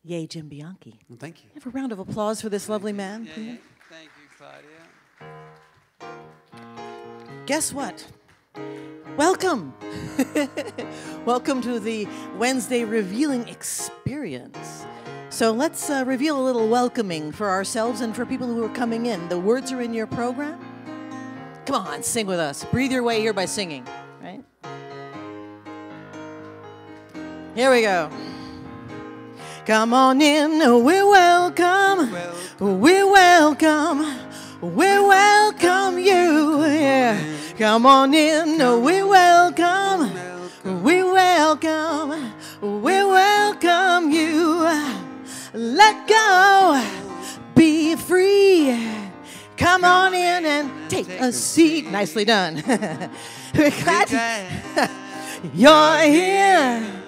Yay, Jim Bianchi. Well, thank you. Have a round of applause for this lovely man. Yeah. Thank you, Claudia. Guess what? Welcome. Welcome to the Wednesday Revealing Experience. So let's reveal a little welcoming for ourselves and for people who are coming in. The words are in your program. Come on, sing with us. Breathe your way here by singing, right? Here we go. Come on in, we're welcome. We're welcome. We welcome you. Yeah. Come on in, we welcome. We welcome. We welcome you. Let go. Be free. Come on in and take a seat. Nicely done. We're glad you're here.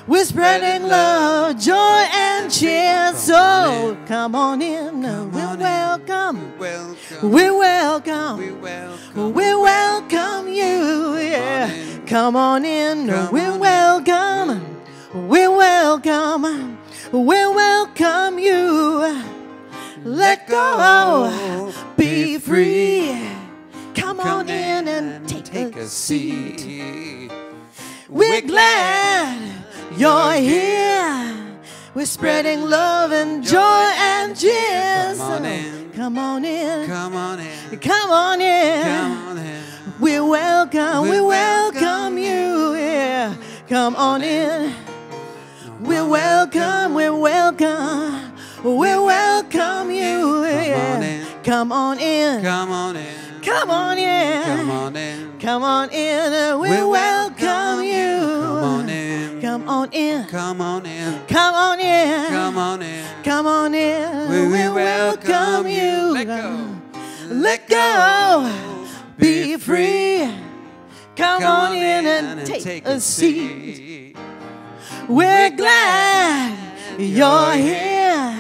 We're spreading love, joy, and cheer. So come on in. We're welcome. We're welcome. We welcome you. Yeah. Come on in. We're welcome. We're welcome. We welcome you. Let go. Be free. Come on in and take a seat. We're glad you're here. We're spreading love and joy and cheers. Come on in. Come on in. Come on in. Come on in. Come on in. We welcome you. Yeah. Come on in. We're welcome. We welcome you. Yeah. Come on in. Come on in. Come on in. Come on in. Come on in. We welcome you. Come on in. Come on in. Come on in. Come on in. Come on in. Come on in. We welcome you. Let go. Let go. Be free. Come on in and take a seat. We're glad you're here.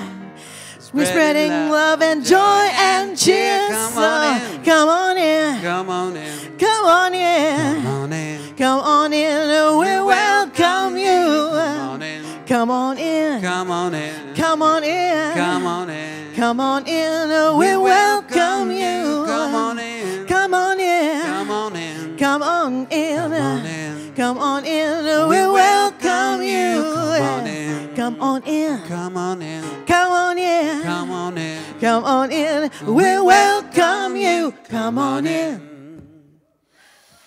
We're spreading love and joy and cheers. Come on in. Come on in. Come on in. Come on in. Come on in. We welcome you. Come on in. Come on in. Come on in. Come on in. Come on in. We welcome you. Come on in. Come on in. Come on in. Come on in. Come on in. We welcome you. Come on in. Come on in. Come on in. Come on in. Come on in. We welcome you. Come on in.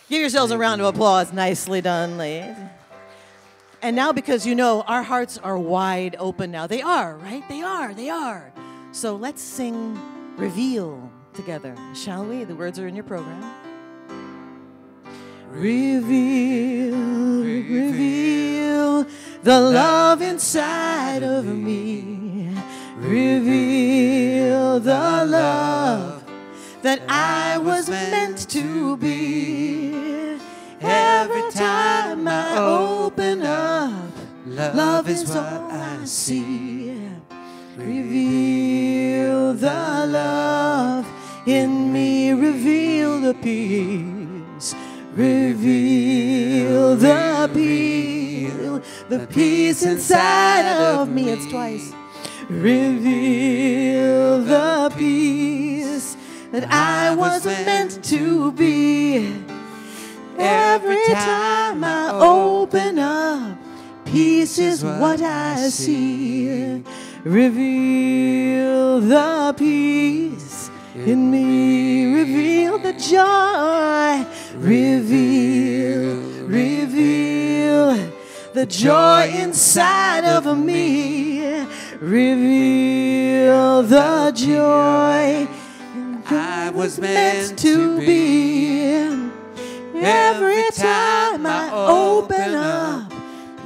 Give yourselves a round of applause. Nicely done, ladies. And now, because you know our hearts are wide open now. They are, right? They are. They are. So let's sing Reveal together, shall we? The words are in your program. Reveal, reveal the love inside of me. Reveal the love that I was meant to be. Every time I open up, love is what I see. Reveal the love in me. Reveal the peace. Reveal the peace inside of me. It's twice. Reveal the peace that I was meant to be. Every time I open up, peace is what I see. Reveal the peace in me. Reveal the joy. Reveal the joy inside of me. Reveal the joy I was meant to be. Every time I open up,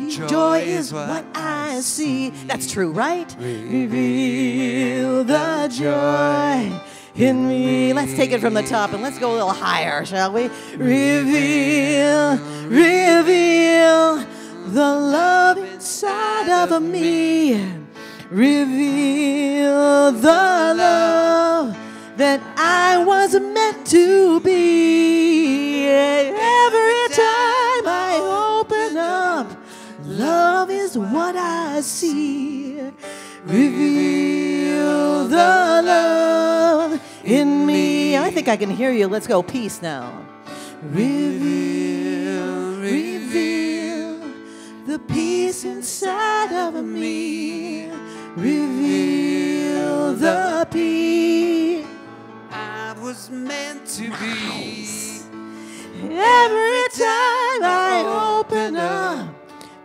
joy is what I see. That's true, right? Reveal the joy in me. Let's take it from the top and let's go a little higher, shall we? Reveal the love inside of me. Reveal the love that I was meant to be. Every time I open up, love is what I see. Reveal the love in me. I think I can hear you. Let's go. Peace now. Reveal, reveal the peace inside of me. Reveal the peace I was meant to be. Every time I open up,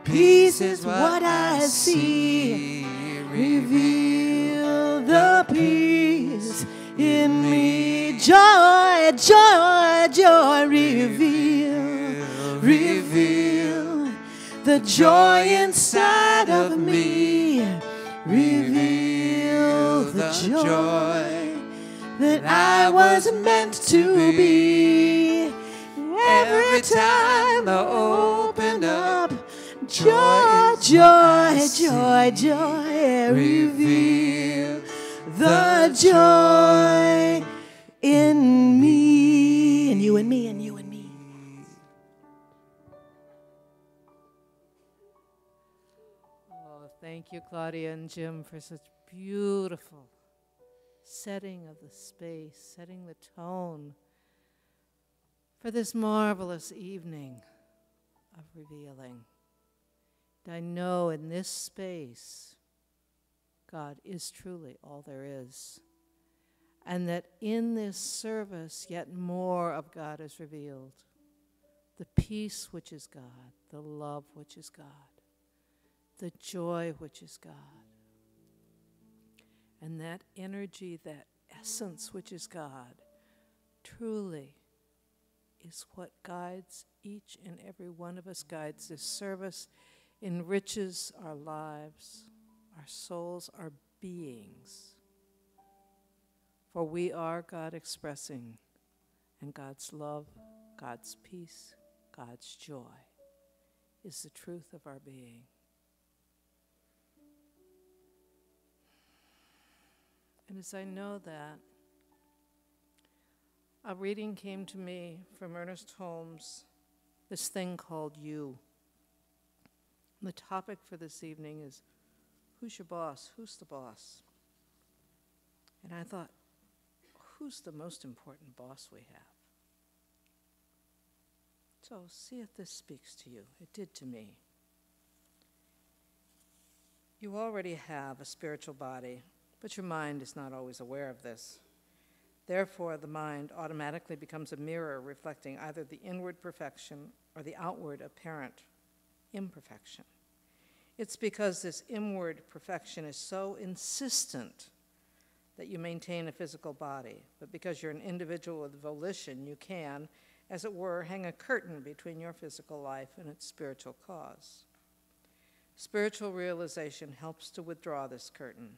peace is what I see. Reveal the peace in me. Joy, joy, joy. Reveal, reveal the joy inside of me. Reveal the joy that I was meant to be. Every time I open up, joy, joy, joy, joy. Reveal the joy in me. And you and me, and you and me. Oh, thank you, Claudia and Jim, for such beautiful setting of the space, setting the tone for this marvelous evening of revealing. And I know in this space, God is truly all there is. And that in this service, yet more of God is revealed. The peace which is God, the love which is God, the joy which is God. And that energy, that essence which is God, truly is what guides each and every one of us, guides this service, enriches our lives, our souls, our beings. For we are God expressing, and God's love, God's peace, God's joy is the truth of our being. And as I know that, a reading came to me from Ernest Holmes, this thing called You. And the topic for this evening is, who's your boss? Who's the boss? And I thought, who's the most important boss we have? So see if this speaks to you. It did to me. You already have a spiritual body, but your mind is not always aware of this. Therefore, the mind automatically becomes a mirror reflecting either the inward perfection or the outward apparent imperfection. It's because this inward perfection is so insistent that you maintain a physical body, but because you're an individual with volition, you can, as it were, hang a curtain between your physical life and its spiritual cause. Spiritual realization helps to withdraw this curtain.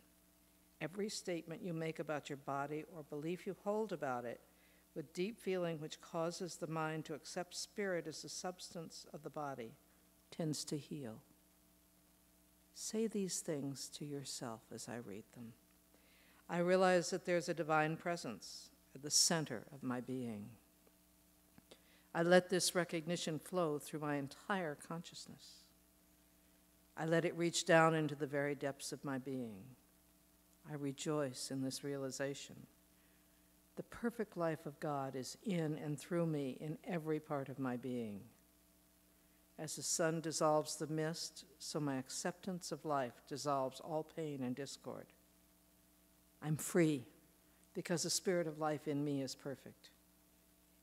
Every statement you make about your body or belief you hold about it with deep feeling which causes the mind to accept spirit as the substance of the body tends to heal. Say these things to yourself as I read them. I realize that there's a divine presence at the center of my being. I let this recognition flow through my entire consciousness. I let it reach down into the very depths of my being. I rejoice in this realization. The perfect life of God is in and through me in every part of my being. As the sun dissolves the mist, so my acceptance of life dissolves all pain and discord. I'm free because the spirit of life in me is perfect.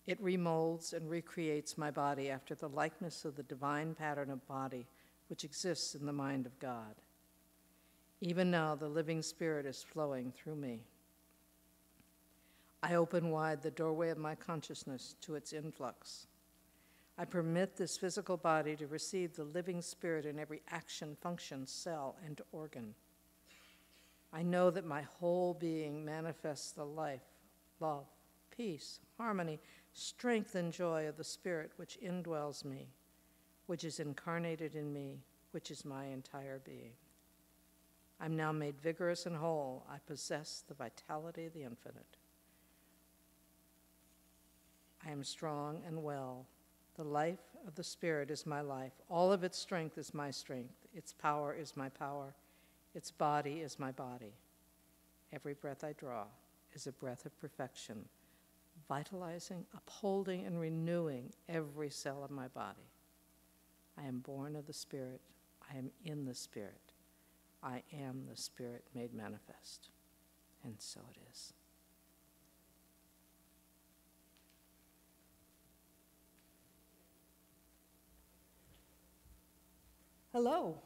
It remolds and recreates my body after the likeness of the divine pattern of body which exists in the mind of God. Even now, the living spirit is flowing through me. I open wide the doorway of my consciousness to its influx. I permit this physical body to receive the living spirit in every action, function, cell, and organ. I know that my whole being manifests the life, love, peace, harmony, strength, and joy of the spirit which indwells me, which is incarnated in me, which is my entire being. I'm now made vigorous and whole. I possess the vitality of the infinite. I am strong and well. The life of the Spirit is my life. All of its strength is my strength. Its power is my power. Its body is my body. Every breath I draw is a breath of perfection, vitalizing, upholding, and renewing every cell of my body. I am born of the Spirit. I am in the Spirit. I am the Spirit made manifest. And so it is. Hello.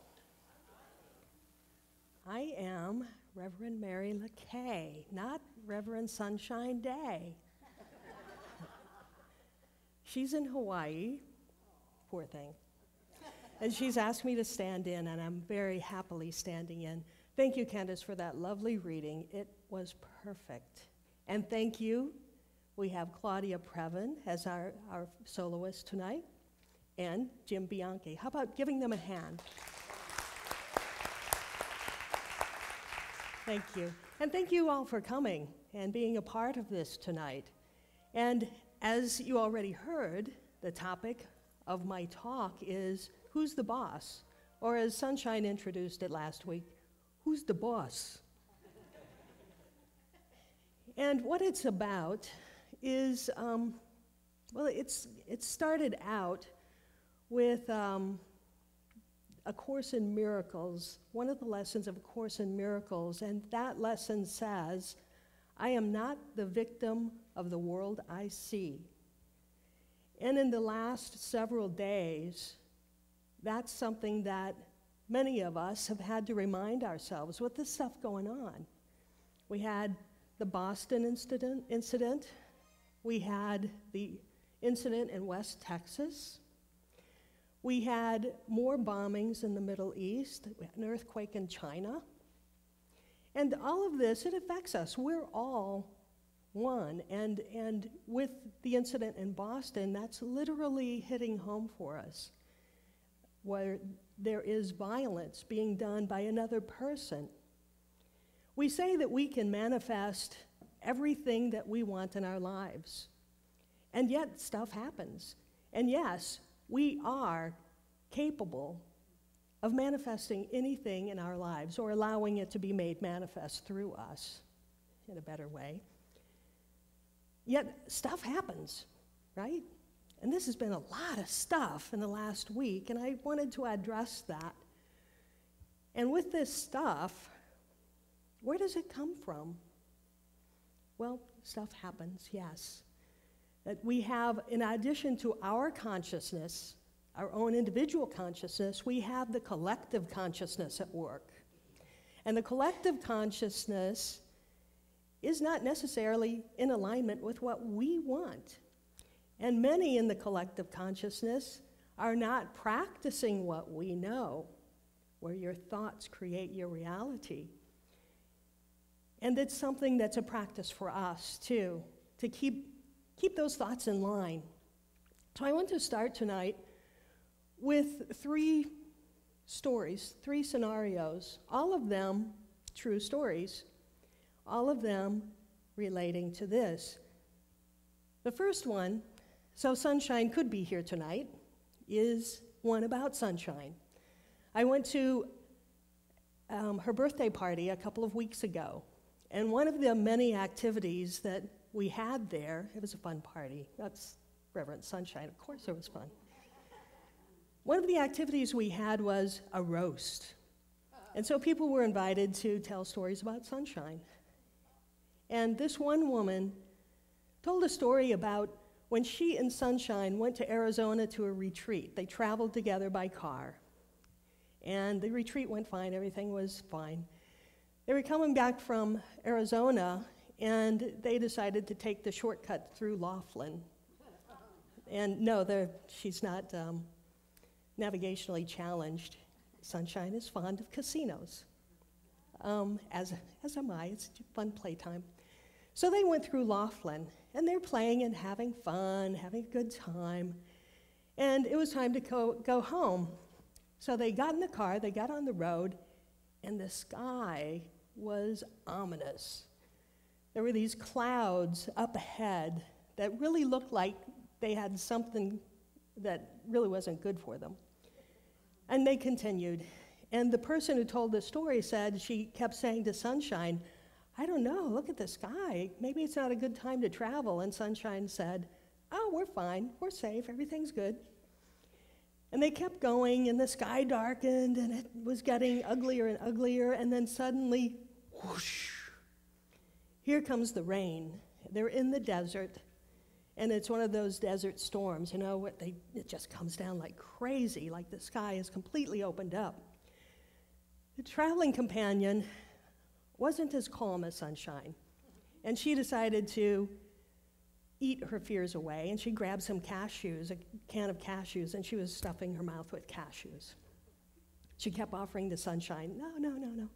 I am Reverend Mary Laquet, not Reverend Sunshine Day. She's in Hawaii, poor thing. And she's asked me to stand in, and I'm very happily standing in. Thank you, Candace, for that lovely reading. It was perfect. And thank you. We have Claudia Previn as our soloist tonight, and Jim Bianchi. How about giving them a hand? Thank you. And thank you all for coming and being a part of this tonight. And as you already heard, the topic of my talk is, who's the boss? Or as Sunshine introduced it last week, who's the boss? And what it's about is, well, it started out with A Course in Miracles, one of the lessons of A Course in Miracles, and that lesson says, I am not the victim of the world I see. And in the last several days, that's something that many of us have had to remind ourselves with this stuff going on. We had the Boston incident. We had the incident in West Texas. We had more bombings in the Middle East. We had an earthquake in China. And all of this, it affects us. We're all one. And with the incident in Boston, that's literally hitting home for us, where there is violence being done by another person. We say that we can manifest everything that we want in our lives, and yet stuff happens. And yes, we are capable of manifesting anything in our lives or allowing it to be made manifest through us in a better way. Yet stuff happens, right? And this has been a lot of stuff in the last week, and I wanted to address that. And with this stuff, where does it come from? Well, stuff happens, yes. That we have, in addition to our consciousness, our own individual consciousness, we have the collective consciousness at work. And the collective consciousness is not necessarily in alignment with what we want. And many in the collective consciousness are not practicing what we know, where your thoughts create your reality. And it's something that's a practice for us, too, to keep those thoughts in line. So I want to start tonight with 3 stories, 3 scenarios, all of them true stories, all of them relating to this. The first one, so Sunshine could be here tonight, is one about Sunshine. I went to her birthday party a couple of weeks ago, and one of the many activities that we had there, it was a fun party. That's Reverend Sunshine, of course it was fun. One of the activities we had was a roast. And so people were invited to tell stories about Sunshine. And this one woman told a story about when she and Sunshine went to Arizona to a retreat. They traveled together by car. And the retreat went fine, everything was fine. They were coming back from Arizona, and they decided to take the shortcut through Laughlin. And no, she's not navigationally challenged. Sunshine is fond of casinos, as am I. It's fun playtime. So they went through Laughlin, and they're playing and having fun, having a good time. And it was time to go home. So they got in the car, they got on the road, and the sky was ominous. There were these clouds up ahead that really looked like they had something that really wasn't good for them. And they continued. And the person who told the story said she kept saying to Sunshine, I don't know, look at the sky. Maybe it's not a good time to travel. And Sunshine said, oh, we're fine, we're safe, everything's good. And they kept going, and the sky darkened, and it was getting uglier and uglier, and then suddenly, whoosh, here comes the rain. They're in the desert, and it's one of those desert storms, you know, it just comes down like crazy, like the sky is completely opened up. The traveling companion wasn't as calm as Sunshine, and she decided to eat her fears away, and she grabbed some cashews, a can of cashews, and she was stuffing her mouth with cashews. She kept offering to Sunshine, no, no, no, no.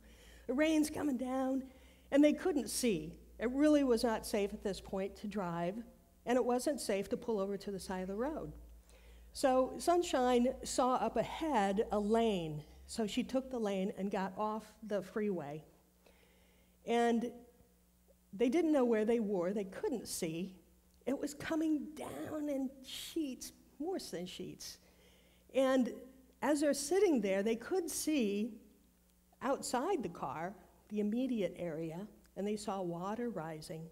The rain's coming down, and they couldn't see. It really was not safe at this point to drive, and it wasn't safe to pull over to the side of the road. So Sunshine saw up ahead a lane, so she took the lane and got off the freeway. And they didn't know where they were, they couldn't see. It was coming down in sheets, worse than sheets. And as they're sitting there, they could see outside the car, the immediate area, and they saw water rising.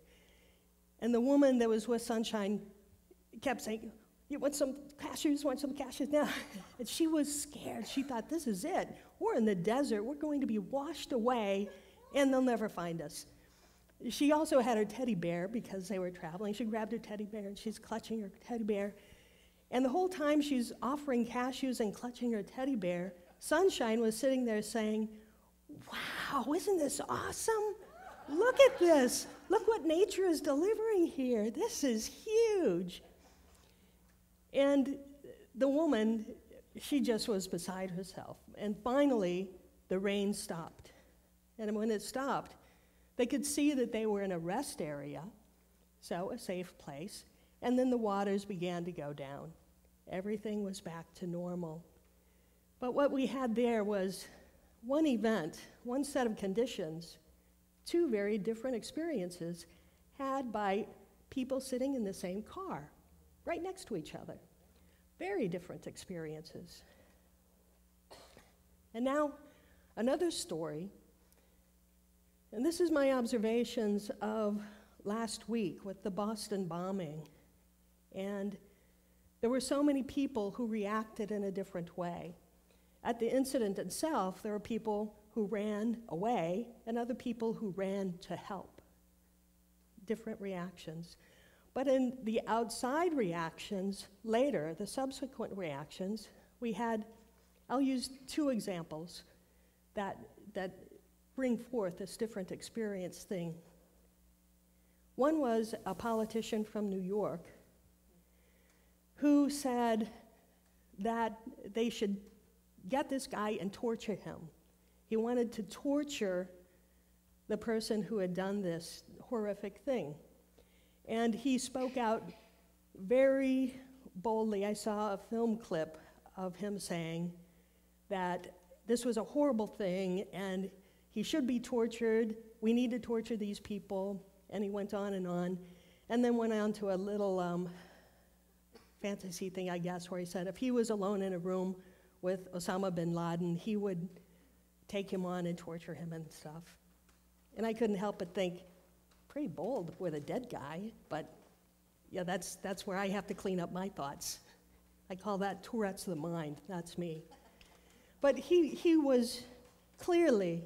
And the woman that was with Sunshine kept saying, you want some cashews, want some cashews now? And she was scared. She thought, this is it. We're in the desert. We're going to be washed away, and they'll never find us. She also had her teddy bear because they were traveling. She grabbed her teddy bear, and she's clutching her teddy bear. And the whole time she's offering cashews and clutching her teddy bear, Sunshine was sitting there saying, wow, isn't this awesome? Look at this. Look what nature is delivering here. This is huge. And the woman, she just was beside herself. And finally, the rain stopped. And when it stopped, they could see that they were in a rest area, so a safe place, and then the waters began to go down. Everything was back to normal. But what we had there was one event, one set of conditions, two very different experiences had by people sitting in the same car, right next to each other. Very different experiences. And now, another story. And this is my observations of last week with the Boston bombing. And there were so many people who reacted in a different way. At the incident itself, there were people who ran away and other people who ran to help. Different reactions. But in the outside reactions later, the subsequent reactions, we had, I'll use two examples that bring forth this different experience thing. One was a politician from New York who said that they should get this guy and torture him. He wanted to torture the person who had done this horrific thing. And he spoke out very boldly. I saw a film clip of him saying that this was a horrible thing and he should be tortured. We need to torture these people. And he went on, and then went on to a little fantasy thing, I guess, where he said if he was alone in a room with Osama bin Laden, he would take him on and torture him and stuff. And I couldn't help but think, pretty bold with a dead guy, but yeah, that's where I have to clean up my thoughts. I call that Tourette's of the mind. That's me. But he was clearly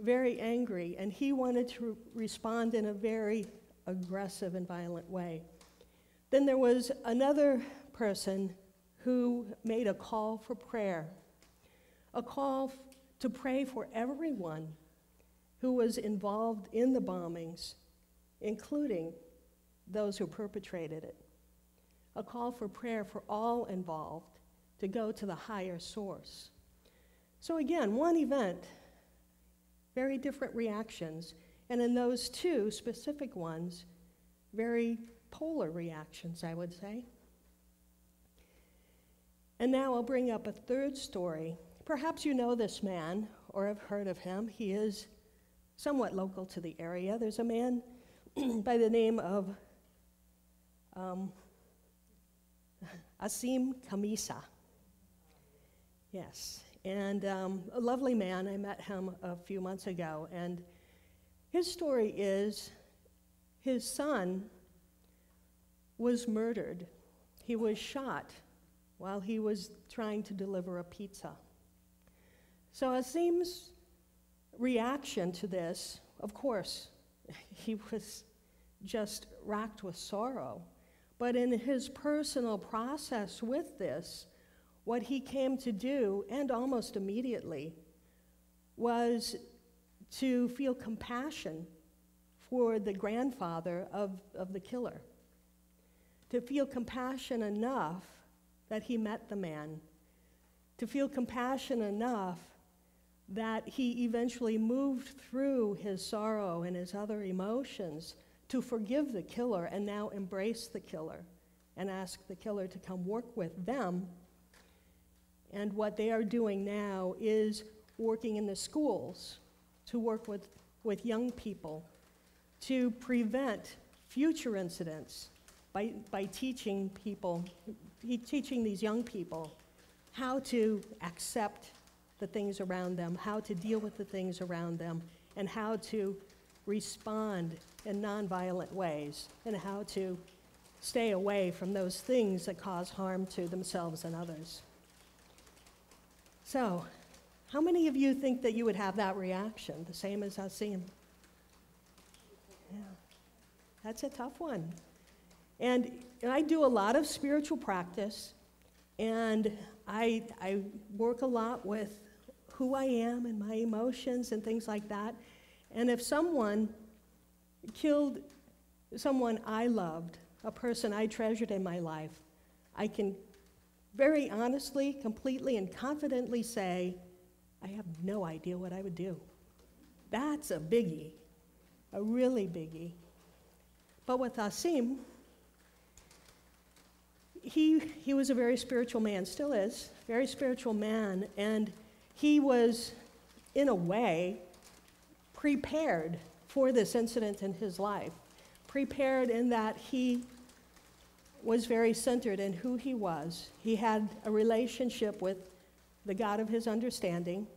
very angry, and he wanted to respond in a very aggressive and violent way. Then there was another person who made a call for prayer, a call to pray for everyone who was involved in the bombings, including those who perpetrated it. A call for prayer for all involved to go to the higher source. So again, one event, very different reactions, and in those two specific ones, very polar reactions, I would say. And now I'll bring up a third story. Perhaps you know this man or have heard of him. He is somewhat local to the area. There's a man by the name of Asim Kamisa. Yes, and a lovely man. I met him a few months ago, and his story is his son was murdered. He was shot while he was trying to deliver a pizza. So Asim's reaction to this, of course, he was just racked with sorrow. But in his personal process with this, what he came to do, and almost immediately, was to feel compassion for the grandfather of the killer. To feel compassion enough that he met the man. To feel compassion enough that he eventually moved through his sorrow and his other emotions to forgive the killer and now embrace the killer and ask the killer to come work with them. And what they are doing now is working in the schools to work with young people to prevent future incidents by teaching these young people how to accept the things around them, how to deal with the things around them, and how to respond in nonviolent ways, and how to stay away from those things that cause harm to themselves and others. So, how many of you think that you would have that reaction, the same as Asim? Yeah, that's a tough one. And I do a lot of spiritual practice, and I work a lot with who I am and my emotions and things like that. And if someone killed someone I loved, a person I treasured in my life, I can very honestly, completely, and confidently say, I have no idea what I would do. That's a biggie, a really biggie. But with Asim, he was a very spiritual man, still is, very spiritual man, and he was, in a way, prepared for this incident in his life. Prepared in that he was very centered in who he was. He had a relationship with the God of his understanding,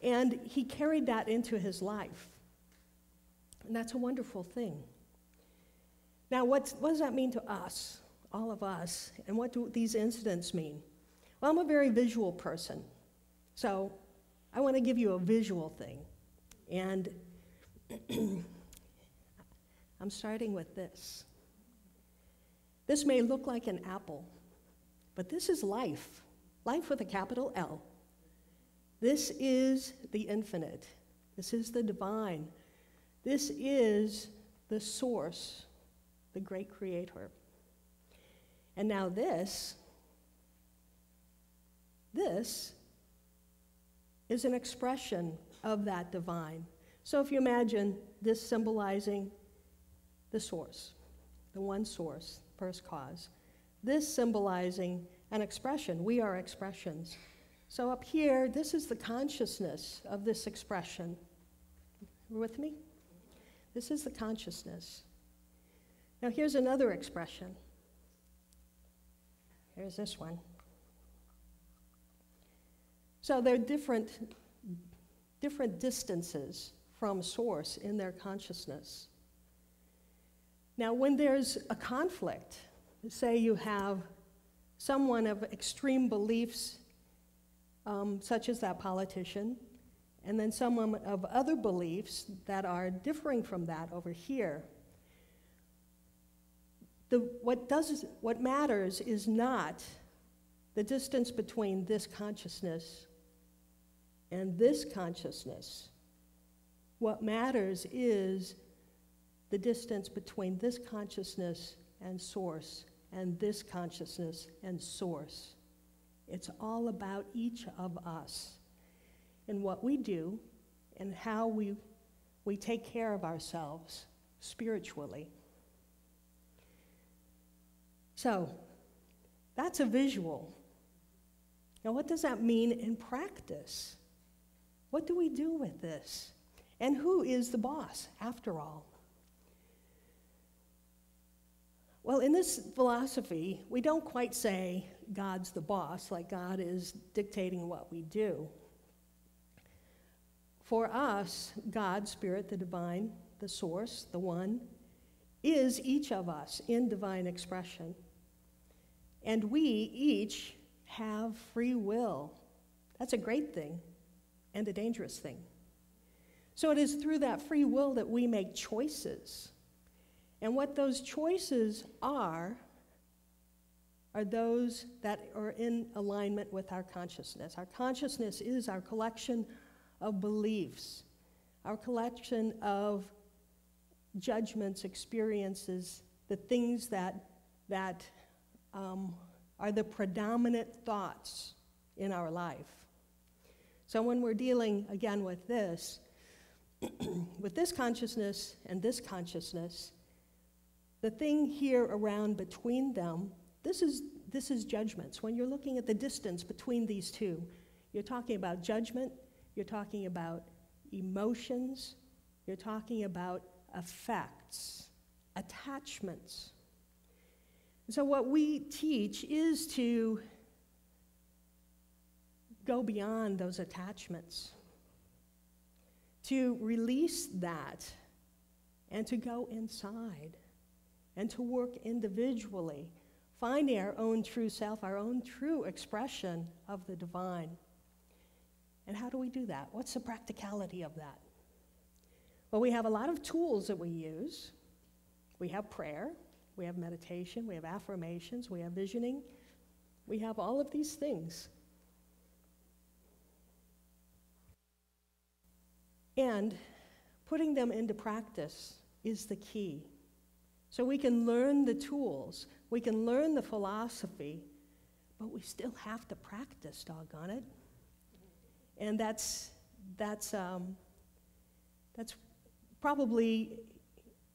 and he carried that into his life. And that's a wonderful thing. Now, what does that mean to us, all of us, and what do these incidents mean? Well, I'm a very visual person, so I want to give you a visual thing. And I'm starting with this. This may look like an apple, but this is life. Life with a capital L. This is the infinite. This is the divine. This is the source, the great creator. And now this is an expression of that divine. So if you imagine this symbolizing the source, the one source, first cause. This symbolizing an expression. We are expressions. So up here, this is the consciousness of this expression. You with me? This is the consciousness. Now here's another expression. Here's this one. So they're different distances from source in their consciousness. Now, when there's a conflict, say you have someone of extreme beliefs, such as that politician, and then someone of other beliefs that are differing from that over here, what matters is not the distance between this consciousness and this consciousness. What matters is the distance between this consciousness and source, and this consciousness and source. It's all about each of us and what we do and how we take care of ourselves spiritually. So, that's a visual. Now, what does that mean in practice? What do we do with this? And who is the boss, after all? Well, in this philosophy, we don't quite say God's the boss, like God is dictating what we do. For us, God, Spirit, the divine, the source, the one, is each of us in divine expression. And we each have free will. That's a great thing and a dangerous thing. So it is through that free will that we make choices. And what those choices are those that are in alignment with our consciousness. Our consciousness is our collection of beliefs, our collection of judgments, experiences, the things that are the predominant thoughts in our life. So when we're dealing, again, with this consciousness and this consciousness, the thing here around between them, this is judgments. When you're looking at the distance between these two, you're talking about judgment, you're talking about emotions, you're talking about affects, attachments. So what we teach is to go beyond those attachments, to release that, and to go inside, and to work individually, finding our own true self, our own true expression of the divine. And how do we do that? What's the practicality of that? Well, we have a lot of tools that we use. We have prayer, we have meditation, we have affirmations, we have visioning. We have all of these things. And putting them into practice is the key. So we can learn the tools, we can learn the philosophy, but we still have to practice, doggone it. And that's probably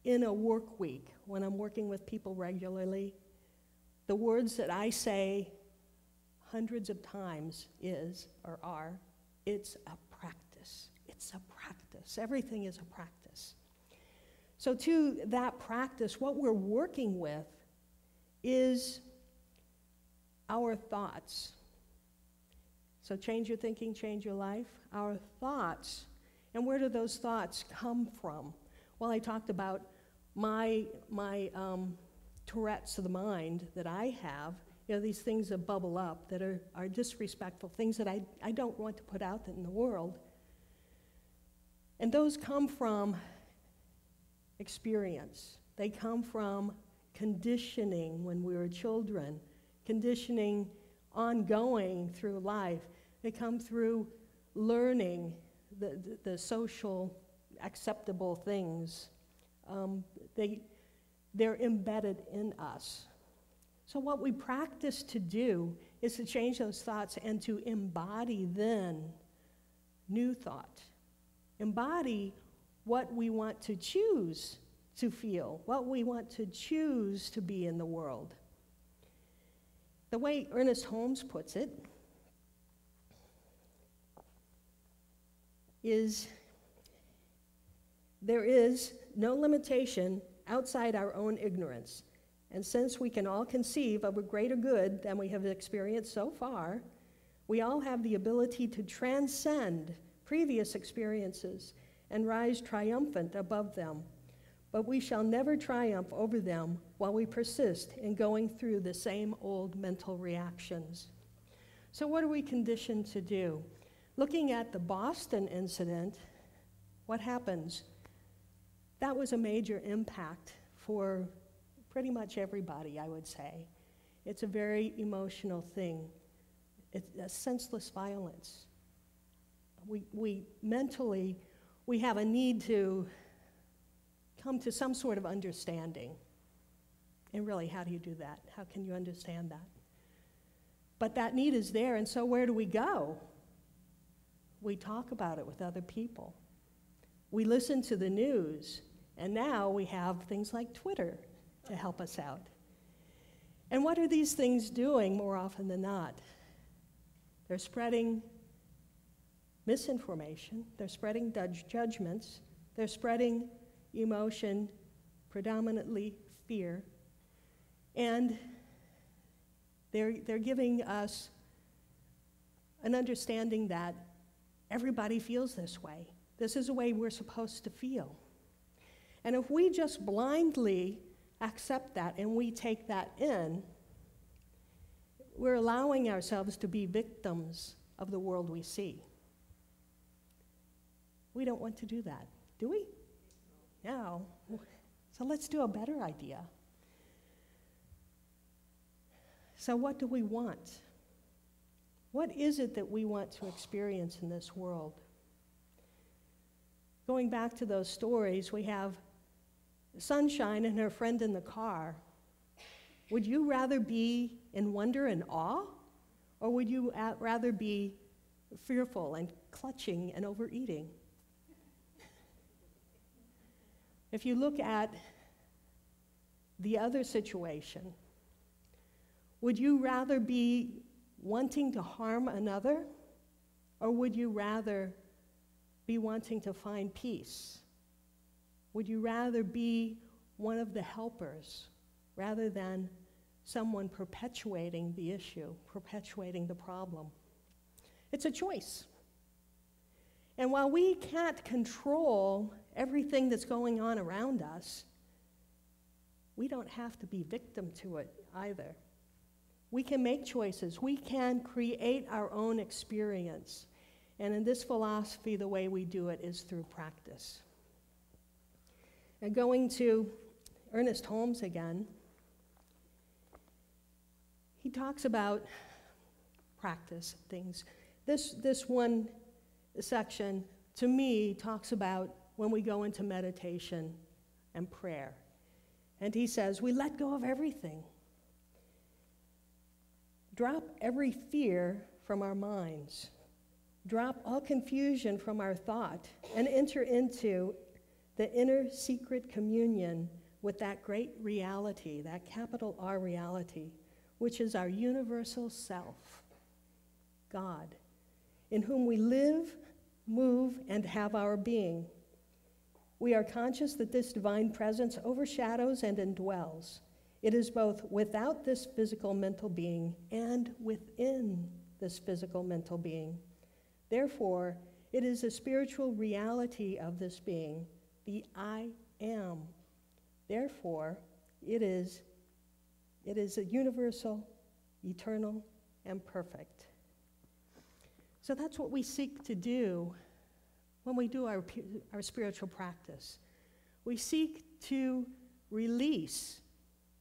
in a work week, when I'm working with people regularly, the words that I say hundreds of times it's a practice. It's a practice. Everything is a practice. So to that practice, what we're working with is our thoughts. So change your thinking, change your life. Our thoughts. And where do those thoughts come from? Well, I talked about my Tourette's of the mind that I have. You know, these things that bubble up that are disrespectful, things that I don't want to put out in the world. And those come from experience. They come from conditioning when we were children, conditioning ongoing through life. They come through learning the social acceptable things. They're embedded in us. So what we practice to do is to change those thoughts and to embody then new thought. Embody what we want to choose to feel, what we want to choose to be in the world. The way Ernest Holmes puts it is, there is no limitation outside our own ignorance. And since we can all conceive of a greater good than we have experienced so far, we all have the ability to transcend previous experiences and rise triumphant above them. But we shall never triumph over them while we persist in going through the same old mental reactions. So what are we conditioned to do? Looking at the Boston incident, what happens? That was a major impact for pretty much everybody, I would say. It's a very emotional thing. It's a senseless violence. We mentally, we have a need to come to some sort of understanding. And really, how do you do that? How can you understand that? But that need is there, and so where do we go? We talk about it with other people. We listen to the news, and now we have things like Twitter to help us out. And what are these things doing more often than not? They're spreading misinformation, they're spreading judgments, they're spreading emotion, predominantly fear, And they're giving us an understanding that everybody feels this way. This is the way we're supposed to feel. And if we just blindly accept that and we take that in, we're allowing ourselves to be victims of the world we see. We don't want to do that, do we? No. So let's do a better idea. So what do we want? What is it that we want to experience in this world? Going back to those stories, we have Sunshine and her friend in the car. Would you rather be in wonder and awe, or would you rather be fearful and clutching and overeating? If you look at the other situation, would you rather be wanting to harm another, or would you rather be wanting to find peace? Would you rather be one of the helpers rather than someone perpetuating the issue, perpetuating the problem? It's a choice. And while we can't control everything that's going on around us, we don't have to be victim to it either. We can make choices. We can create our own experience. And in this philosophy, the way we do it is through practice. And going to Ernest Holmes again, he talks about practice things. This one section, to me, talks about when we go into meditation and prayer. And he says, we let go of everything. Drop every fear from our minds. Drop all confusion from our thought and enter into the inner secret communion with that great reality, that capital R reality, which is our universal self, God, in whom we live, move, and have our being. We are conscious that this divine presence overshadows and indwells. It is both without this physical mental being and within this physical mental being. Therefore, it is the spiritual reality of this being, the I am. Therefore, it is a universal, eternal, and perfect. So that's what we seek to do when we do our spiritual practice. We seek to release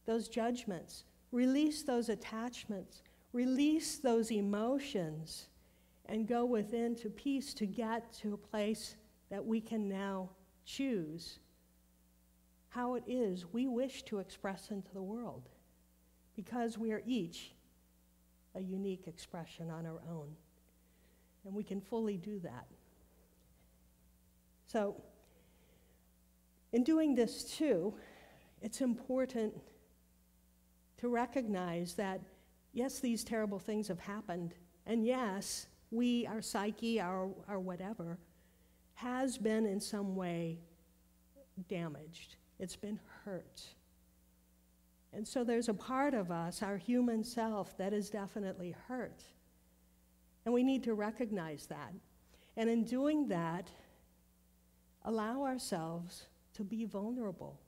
those judgments, release those attachments, release those emotions, and go within to peace to get to a place that we can now choose how it is we wish to express into the world, because we are each a unique expression on our own, and we can fully do that. So, in doing this too, it's important to recognize that, yes, these terrible things have happened, and yes, our psyche, our whatever, has been in some way damaged. It's been hurt. And so there's a part of us, our human self, that is definitely hurt. And we need to recognize that. And in doing that, allow ourselves to be vulnerable.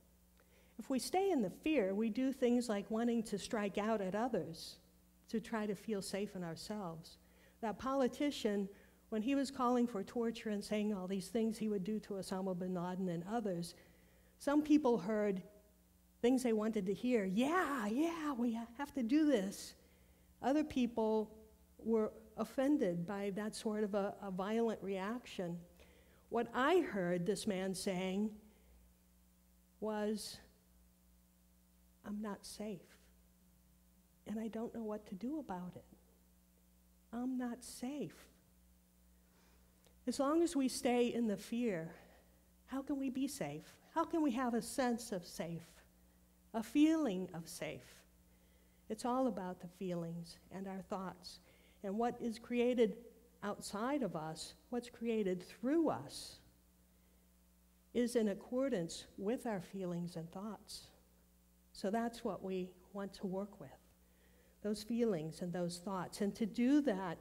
If we stay in the fear, we do things like wanting to strike out at others to try to feel safe in ourselves. That politician, when he was calling for torture and saying all these things he would do to Osama bin Laden and others, some people heard things they wanted to hear. Yeah, we have to do this. Other people were offended by that sort of a violent reaction. What I heard this man saying was, I'm not safe, and I don't know what to do about it. I'm not safe. As long as we stay in the fear, how can we be safe? How can we have a sense of safe, a feeling of safe? It's all about the feelings and our thoughts. And what is created outside of us, what's created through us, is in accordance with our feelings and thoughts. So that's what we want to work with, those feelings and those thoughts. And to do that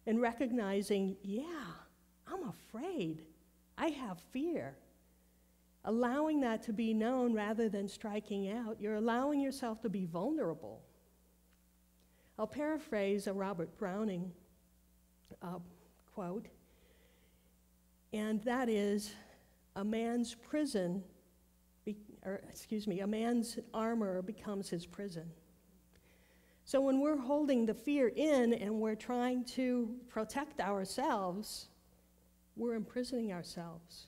and recognizing, yeah, I'm afraid. I have fear. Allowing that to be known rather than striking out, you're allowing yourself to be vulnerable. I'll paraphrase a Robert Browning quote, and that is, a man's armor becomes his prison. So when we're holding the fear in and we're trying to protect ourselves, we're imprisoning ourselves.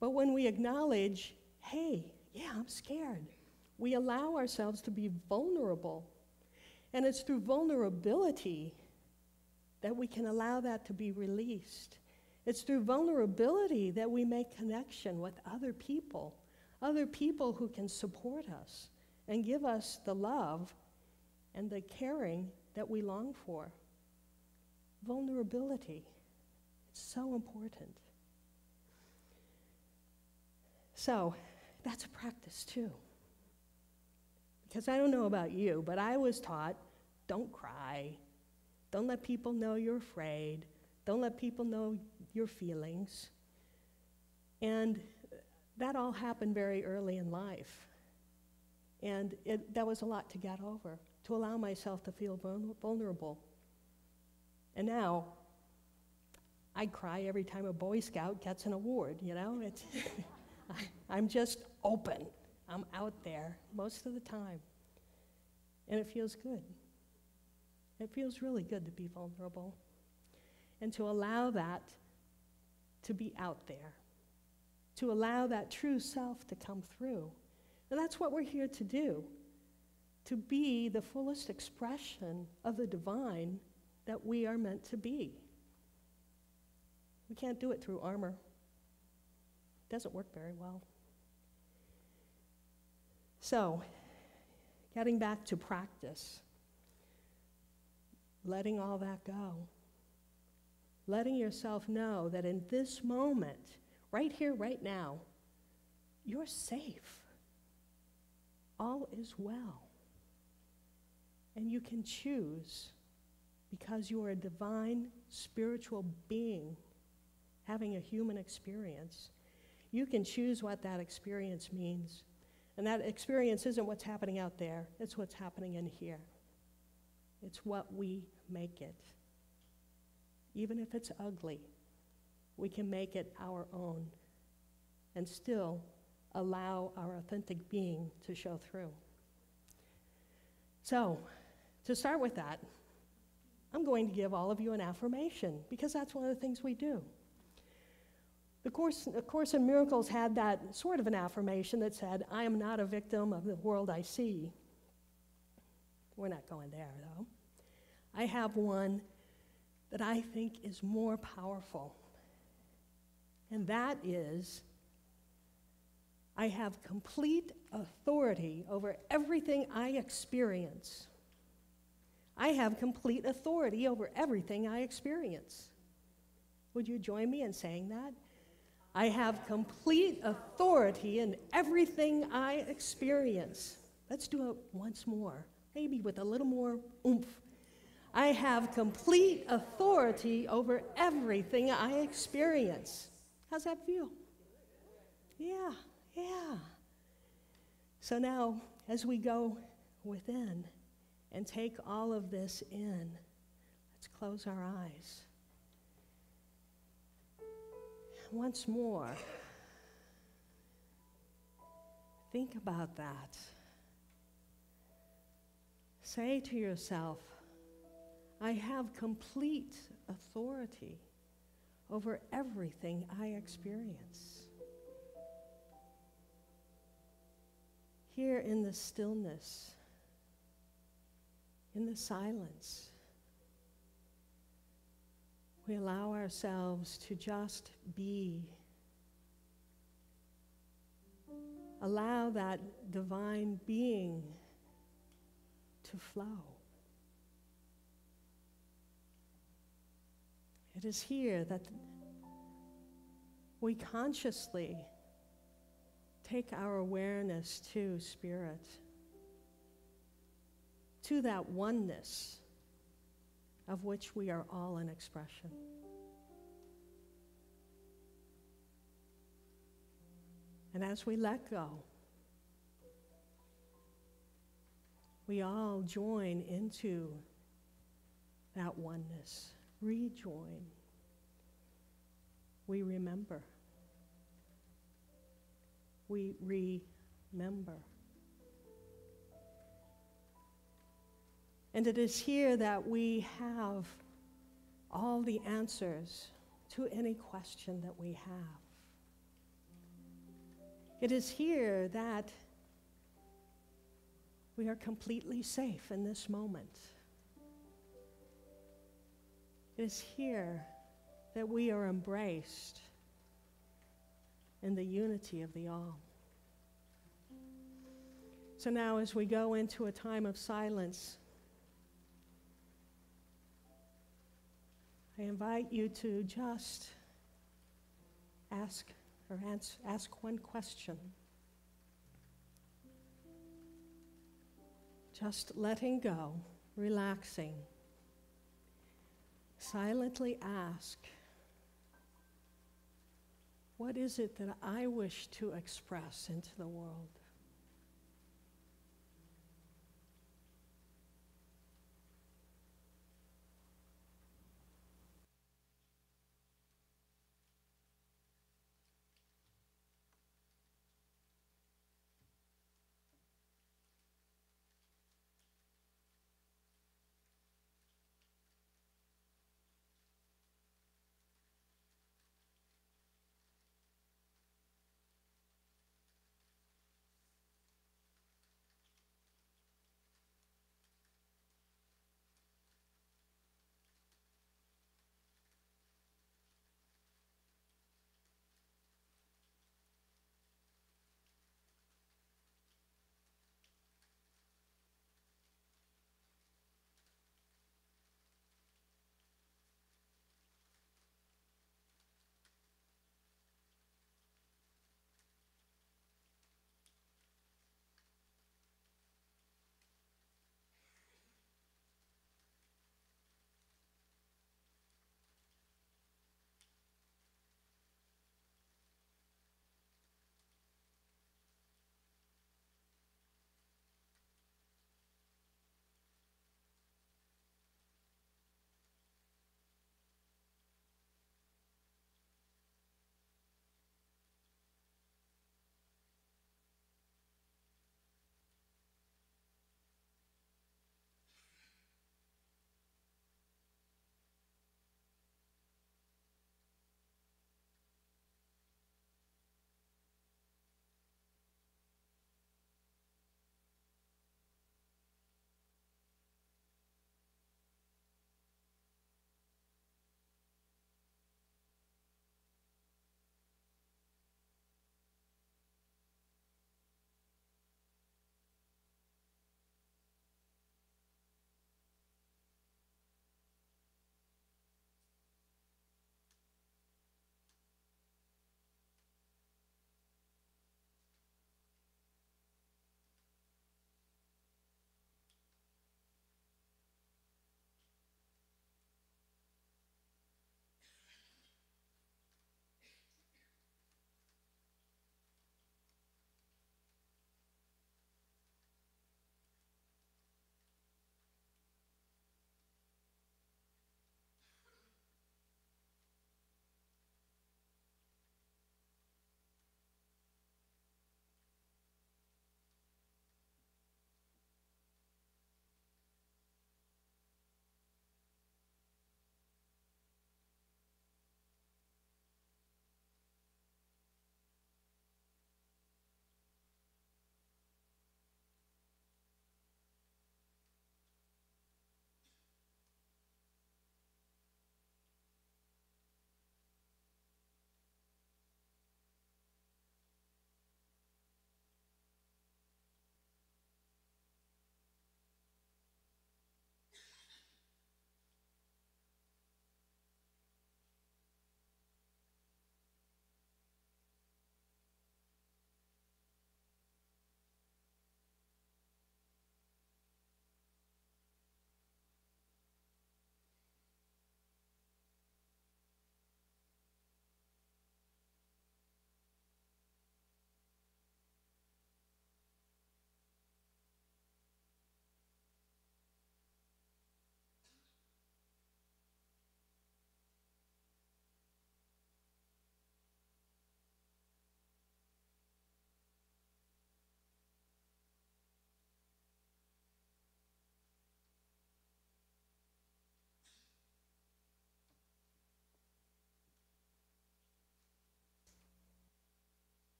But when we acknowledge, hey, yeah, I'm scared, we allow ourselves to be vulnerable. And it's through vulnerability that we can allow that to be released. It's through vulnerability that we make connection with other people who can support us and give us the love and the caring that we long for. Vulnerability. It's so important. So, that's a practice too. Because I don't know about you, but I was taught, don't cry. Don't let people know you're afraid. Don't let people know your feelings. And that all happened very early in life. And that was a lot to get over, to allow myself to feel vulnerable. And now, I cry every time a Boy Scout gets an award, you know? I'm just open. I'm out there most of the time. And it feels good. It feels really good to be vulnerable and to allow that to be out there, to allow that true self to come through. And that's what we're here to do, to be the fullest expression of the divine that we are meant to be. We can't do it through armor. It doesn't work very well. So, getting back to practice, letting all that go, letting yourself know that in this moment, right here, right now, you're safe. All is well. And you can choose, because you are a divine spiritual being having a human experience, you can choose what that experience means. And that experience isn't what's happening out there, it's what's happening in here. It's what we make it. Even if it's ugly, we can make it our own and still allow our authentic being to show through. So, to start with that, I'm going to give all of you an affirmation, because that's one of the things we do. The Course in Miracles had that sort of an affirmation that said, I am not a victim of the world I see. We're not going there, though. I have one that I think is more powerful. And that is, I have complete authority over everything I experience. I have complete authority over everything I experience. Would you join me in saying that? I have complete authority in everything I experience. Let's do it once more, maybe with a little more oomph. I have complete authority over everything I experience. How's that feel? Yeah. So now, as we go within and take all of this in, let's close our eyes. Once more, think about that. Say to yourself, I have complete authority over everything I experience. Here in the stillness, in the silence, we allow ourselves to just be. Allow that divine being to flow. It is here that we consciously take our awareness to Spirit. to that oneness of which we are all an expression. And as we let go, we all join into that oneness, rejoin. We remember. We remember. And it is here that we have all the answers to any question that we have. It is here that we are completely safe in this moment. It is here that we are embraced in the unity of the all. So now as we go into a time of silence, I invite you to just ask one question. Just letting go, relaxing. Silently ask, what is it that I wish to express into the world?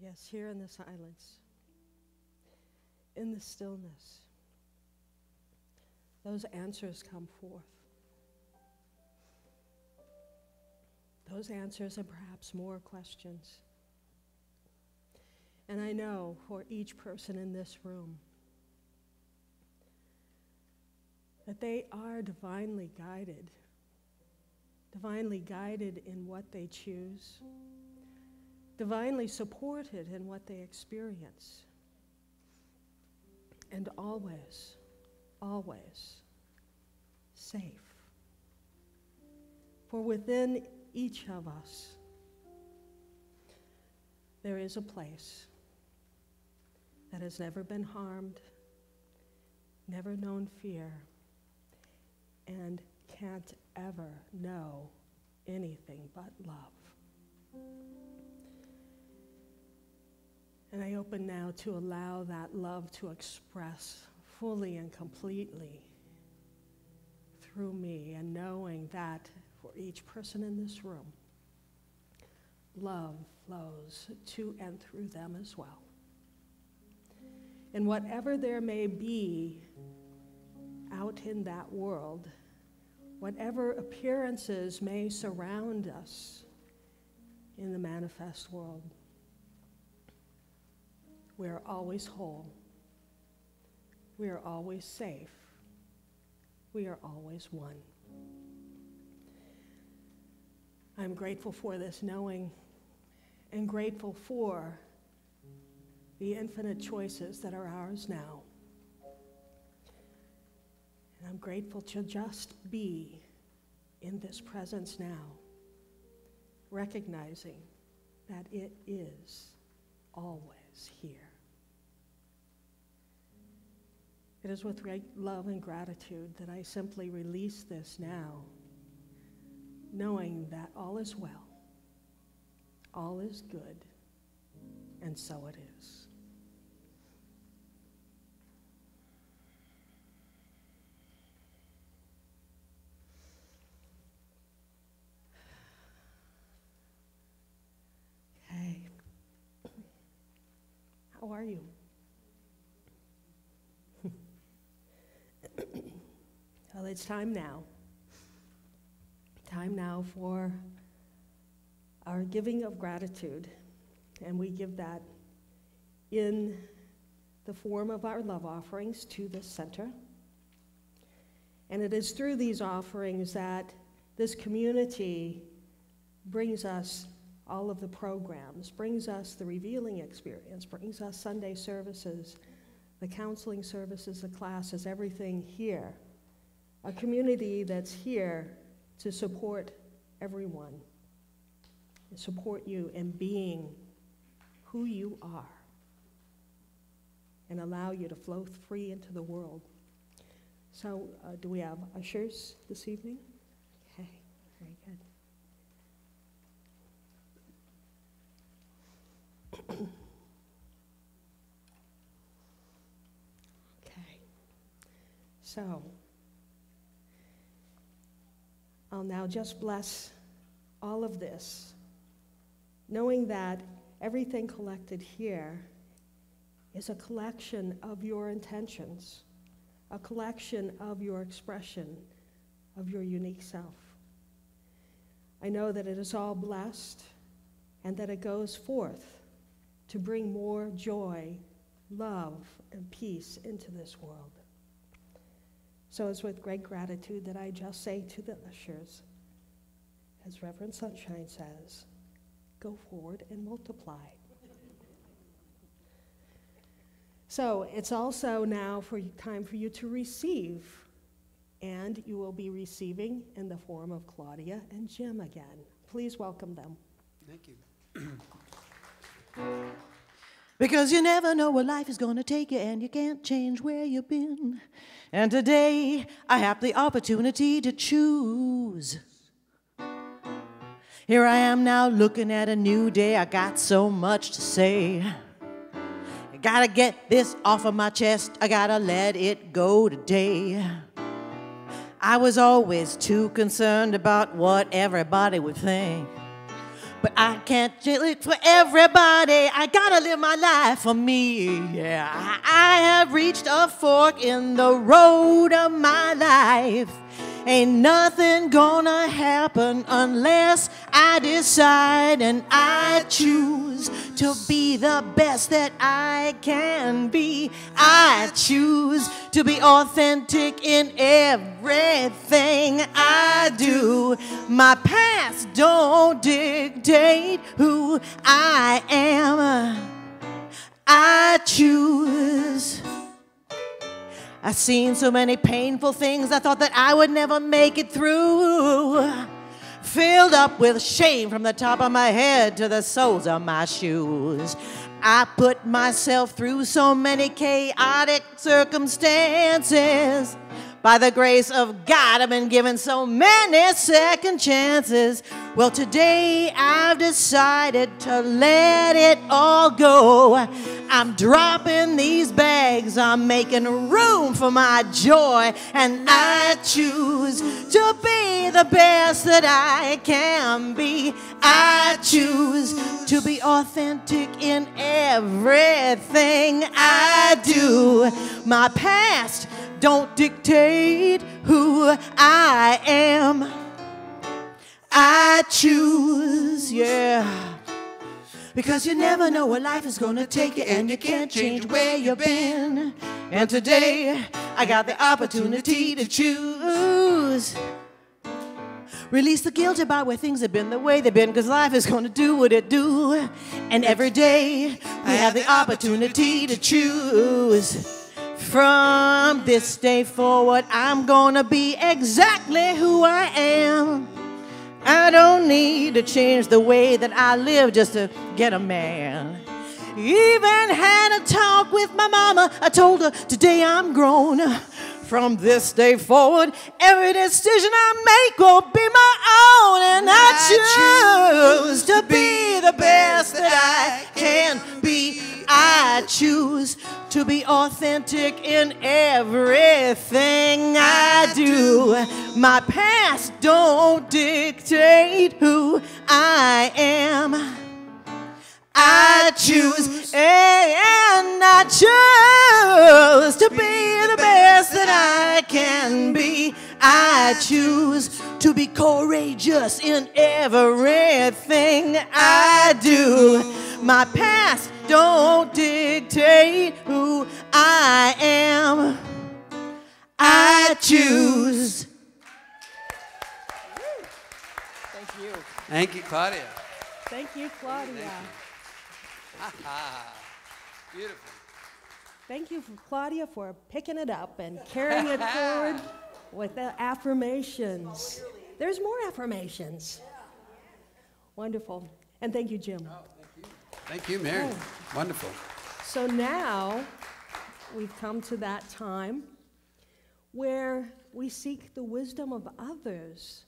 Yes, here in the silence, in the stillness, those answers come forth. Those answers and perhaps more questions. And I know for each person in this room that they are divinely guided in what they choose, divinely supported in what they experience, and always, always safe. For within each of us, there is a place that has never been harmed, never known fear, and can't ever know anything but love. And I open now to allow that love to express fully and completely through me, and knowing that for each person in this room, love flows to and through them as well. And whatever there may be out in that world, whatever appearances may surround us in the manifest world, we are always whole. We are always safe. We are always one. I'm grateful for this knowing, and grateful for the infinite choices that are ours now. And I'm grateful to just be in this presence now, recognizing that it is always here. It is with great love and gratitude that I simply release this now, knowing that all is well, all is good, and so it is. Okay. How are you? Well, it's time now. Time now for our giving of gratitude. And we give that in the form of our love offerings to this center. And it is through these offerings that this community brings us all of the programs, brings us the revealing experience, brings us Sunday services, the counseling services, the classes, everything here. A community that's here to support everyone, and support you in being who you are, and allow you to flow free into the world. So, do we have ushers this evening? Okay, very good. Okay, so I'll now just bless all of this, knowing that everything collected here is a collection of your intentions, a collection of your expression of your unique self. I know that it is all blessed and that it goes forth to bring more joy, love, and peace into this world. So it's with great gratitude that I just say to the ushers, as Reverend Sunshine says, go forward and multiply. So it's also now time for you to receive, and you will be receiving in the form of Claudia and Jim again. Please welcome them. Thank you. Because you never know where life is going to take you, and you can't change where you've been. And today, I have the opportunity to choose. Here I am now looking at a new day. I got so much to say. I gotta get this off of my chest. I gotta let it go today. I was always too concerned about what everybody would think. but I can't do it for everybody. I gotta live my life for me. Yeah, I have reached a fork in the road of my life. Ain't nothing gonna happen unless I decide and I choose to be the best that I can be. I choose to be authentic in everything I do. My past don't dictate who I am. I choose. I've seen so many painful things I thought that I would never make it through. Filled up with shame from the top of my head to the soles of my shoes. I put myself through so many chaotic circumstances. By the grace of God, I've been given so many second chances. Well, today I've decided to let it all go. I'm dropping these bags, I'm making room for my joy, and I choose to be the best that I can be. I choose to be authentic in everything I do. My past don't dictate who I am. I choose, yeah. Because you never know where life is gonna take you, and you can't change where you've been. And today, I got the opportunity to choose. Release the guilt about where things have been the way they've been, because life is gonna do what it do. And every day, I have the opportunity to choose. From this day forward, I'm gonna be exactly who I am. I don't need to change the way that I live just to get a man. Even had a talk with my mama. I told her, today I'm grown. From this day forward, every decision I make will be my own. And I choose to be the best that I can be. I choose to be authentic in everything I do. My past don't dictate who I am. I choose, and I choose to be the best that I can be. I choose to be courageous in everything I do. My past don't dictate who I am. I choose. Thank you. Thank you, Claudia. Thank you, Claudia. Beautiful. Thank you, Claudia, for picking it up and carrying it forward with the affirmations. There's more affirmations. Wonderful. And thank you, Jim. Thank you, Mary. Oh. Wonderful. So now we've come to that time where we seek the wisdom of others.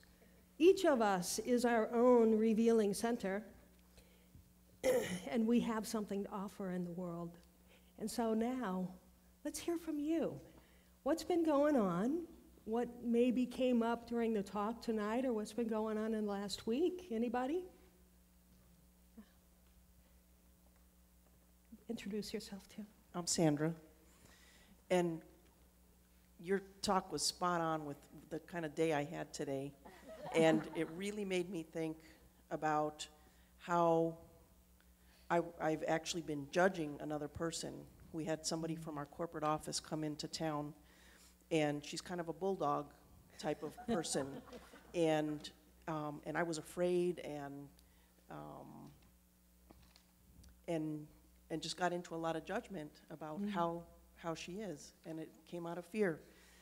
Each of us is our own revealing center, and we have something to offer in the world. And so now, let's hear from you. What's been going on? What maybe came up during the talk tonight, or what's been going on in the last week? Anybody? Introduce yourself, too. I'm Sandra, and your talk was spot on with the kind of day I had today, and it really made me think about how I've actually been judging another person. We had somebody from our corporate office come into town, and she's kind of a bulldog type of person, and I was afraid and just got into a lot of judgment about how she is, and it came out of fear.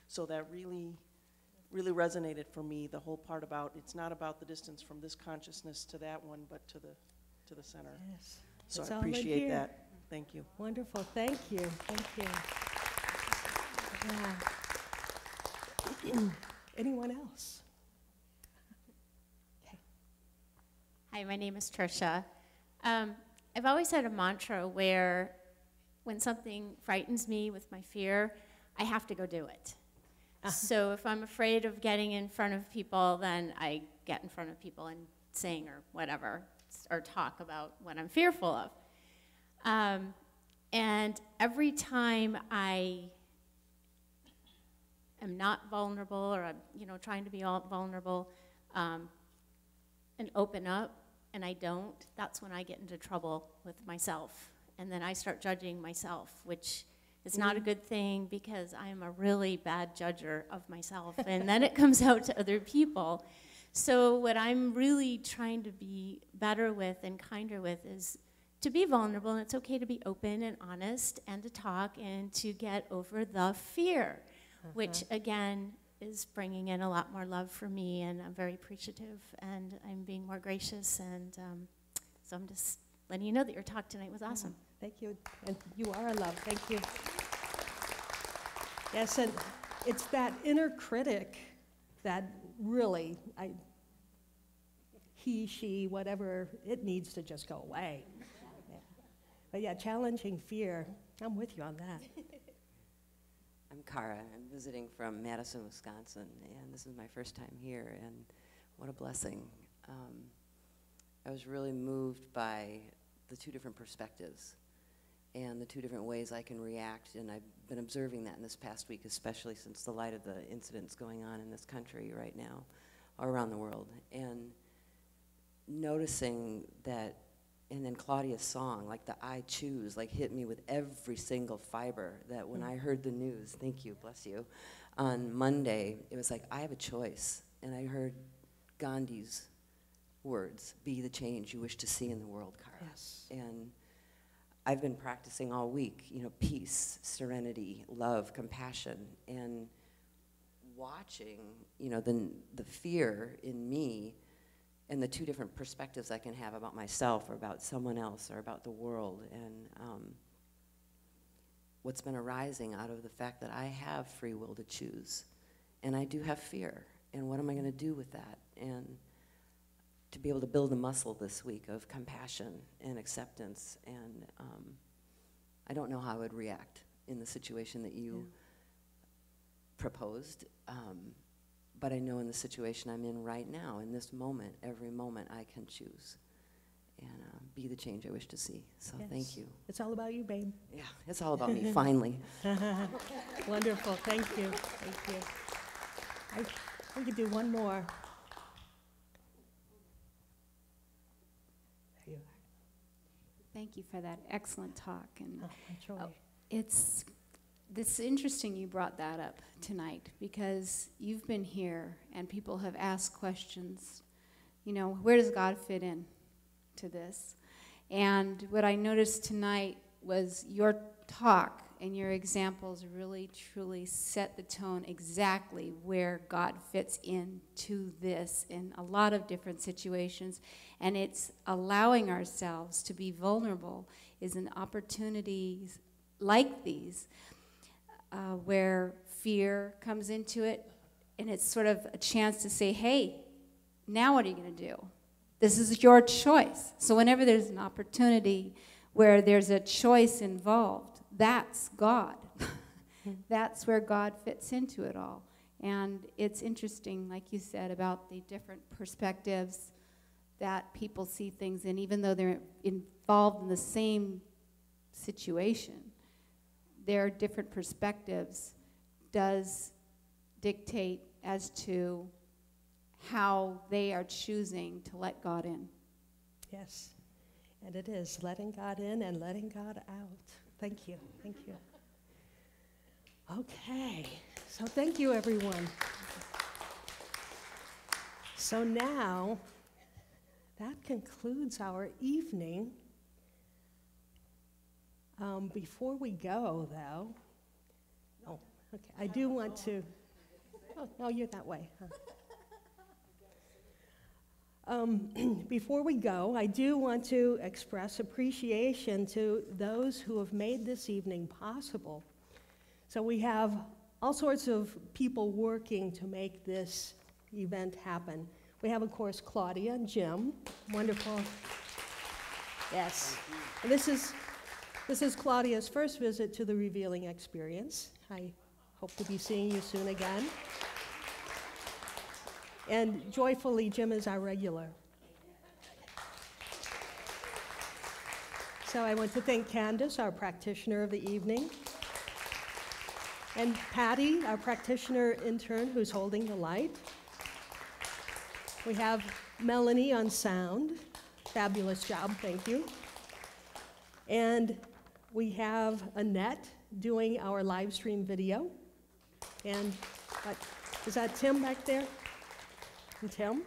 So that really resonated for me, the whole part about it's not about the distance from this consciousness to that one, but to the center. Yes. So It's I all in appreciate here. that. Thank you. Wonderful. Thank you. Thank you. Yeah. Anyone else? Okay. Hi, my name is Trisha. I've always had a mantra where when something frightens me with my fear, I have to go do it. So if I'm afraid of getting in front of people, then I get in front of people and sing or whatever. or talk about what I'm fearful of. And every time I am not vulnerable, or I'm, trying to be all vulnerable, and open up, and I don't, that's when I get into trouble with myself. And then I start judging myself, which is not a good thing, because I am a really bad judger of myself. And then it comes out to other people. So what I'm really trying to be better with and kinder with is to be vulnerable, and it's okay to be open and honest and to talk and to get over the fear, which again is bringing in a lot more love for me, and I'm very appreciative, and I'm being more gracious, and so I'm just letting you know that your talk tonight was awesome. Thank you, and you are a love. Thank you. Yes, and it's that inner critic that really, he, she, whatever, it needs to just go away. Yeah. But yeah, challenging fear, I'm with you on that. I'm Cara. I'm visiting from Madison, Wisconsin, and this is my first time here, and what a blessing. I was really moved by the two different perspectives and the two different ways I can react, and I've been observing that in this past week, especially since the light of the incidents going on in this country right now, or around the world, and noticing that. And then Claudia's song, like the I Choose, like hit me with every single fiber, that when I heard the news, thank you, bless you, on Monday, it was like, I have a choice. And I heard Gandhi's words, be the change you wish to see in the world, Cara. Yes. And I've been practicing all week, peace, serenity, love, compassion, and watching, the fear in me, and the two different perspectives I can have about myself or about someone else or about the world, and what's been arising out of the fact that I have free will to choose, and I do have fear, and what am I going to do with that? And to be able to build a muscle this week of compassion and acceptance, and I don't know how I would react in the situation that you proposed. But I know in the situation I'm in right now, in this moment, every moment I can choose and be the change I wish to see. So thank you. It's all about you, babe. Yeah, it's all about me, finally. Wonderful, thank you, thank you. I could do one more. There you are. Thank you for that excellent talk. And Enjoy. It's interesting you brought that up tonight, because you've been here and people have asked questions, where does God fit in to this? And what I noticed tonight was your talk and your examples really, truly set the tone exactly where God fits into this in a lot of different situations. And it's allowing ourselves to be vulnerable is an opportunity like these, where fear comes into it, and it's sort of a chance to say, hey, now what are you going to do? This is your choice. So whenever there's an opportunity where there's a choice involved, that's God. That's where God fits into it all. And it's interesting, like you said, about the different perspectives that people see things in, even though they're involved in the same situation. Their different perspectives does dictate as to how they are choosing to let God in. Yes, and it is letting God in and letting God out. Thank you, thank you. Okay, so thank you, everyone. So now, that concludes our evening. Before we go, though, okay, I do want to, no, you're that way, huh? Before we go, I do want to express appreciation to those who have made this evening possible. So we have all sorts of people working to make this event happen. We have, of course, Claudia and Jim, wonderful. Yes, and this is Claudia's first visit to the Revealing Experience. I hope to be seeing you soon again. And joyfully, Jim is our regular. So I want to thank Candace, our practitioner of the evening, and Patty, our practitioner intern, who's holding the light. We have Melanie on sound. Fabulous job, thank you. And we have Annette doing our live stream video. And is that Tim back there? And Tim?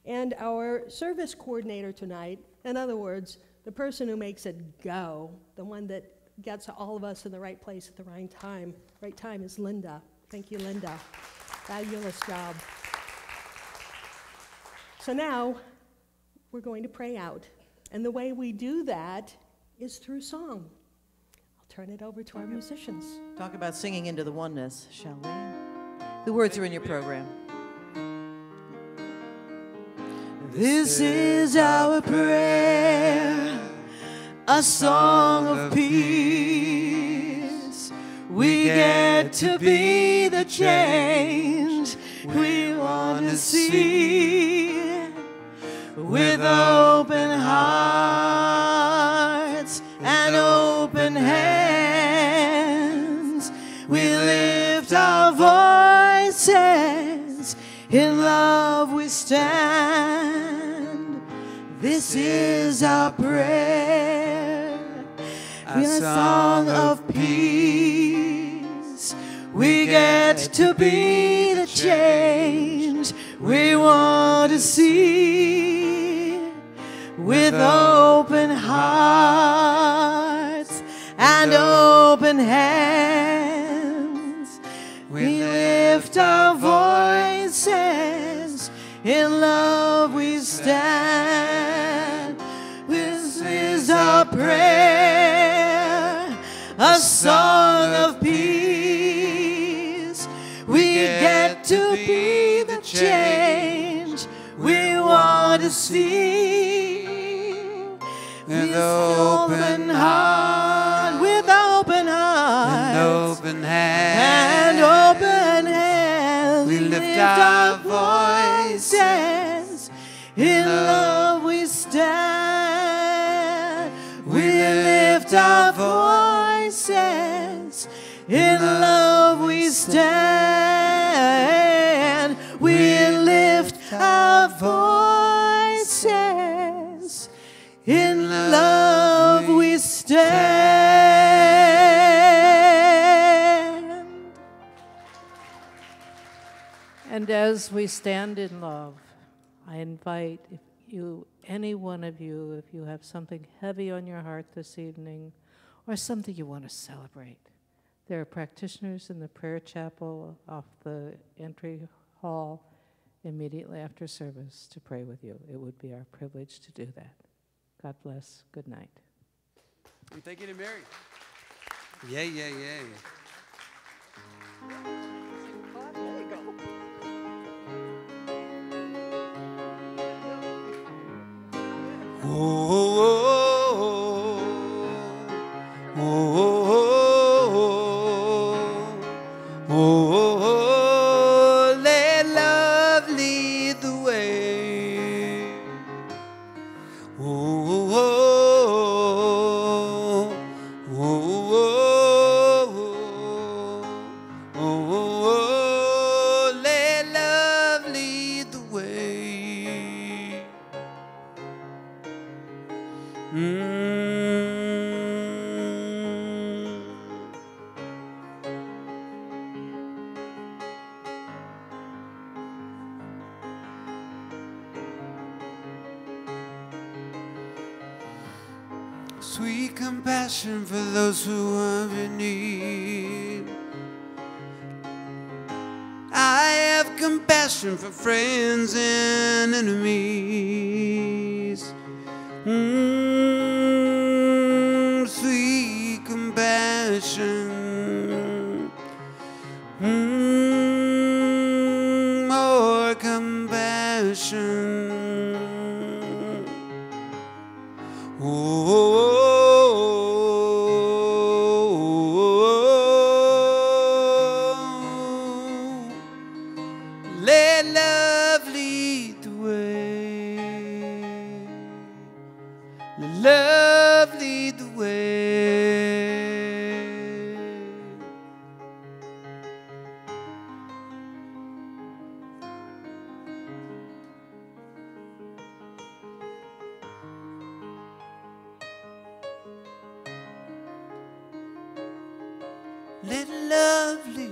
And our service coordinator tonight, in other words, the person who makes it go, the one that gets all of us in the right place at the right time is Linda. Thank you, Linda. Fabulous job. So now we're going to pray out. And the way we do that is through song. I'll turn it over to our musicians. Talk about singing into the oneness, shall we? The words are in your program. This is our prayer, a song of peace. We get to be the change we want to see. With open hearts and open hands, we lift our voices, in love we stand. This is our prayer, a song of peace. We get to be the change we want to see. With open hearts and open hands, we lift our voices, in love we stand. This is our prayer, a song of peace. We get to be the change we want to see. With open heart, with open heart, and open hands, and open hands, we lift our voices. In love we stand. We lift our voices. In love we stand. We lift our voices. In love we stand. And as we stand in love, I invite any one of you, if you have something heavy on your heart this evening or something you want to celebrate, there are practitioners in the prayer chapel off the entry hall immediately after service to pray with you. It would be our privilege to do that. God bless. Good night. I'm thinking of Mary. Yeah, yeah, yeah. Let love lead the way. Let love lead the way. Sweet compassion for those who are in need. I have compassion for friends and enemies. Sweet compassion. More compassion. Let love lead the way. Let love love lead the way. Let love lead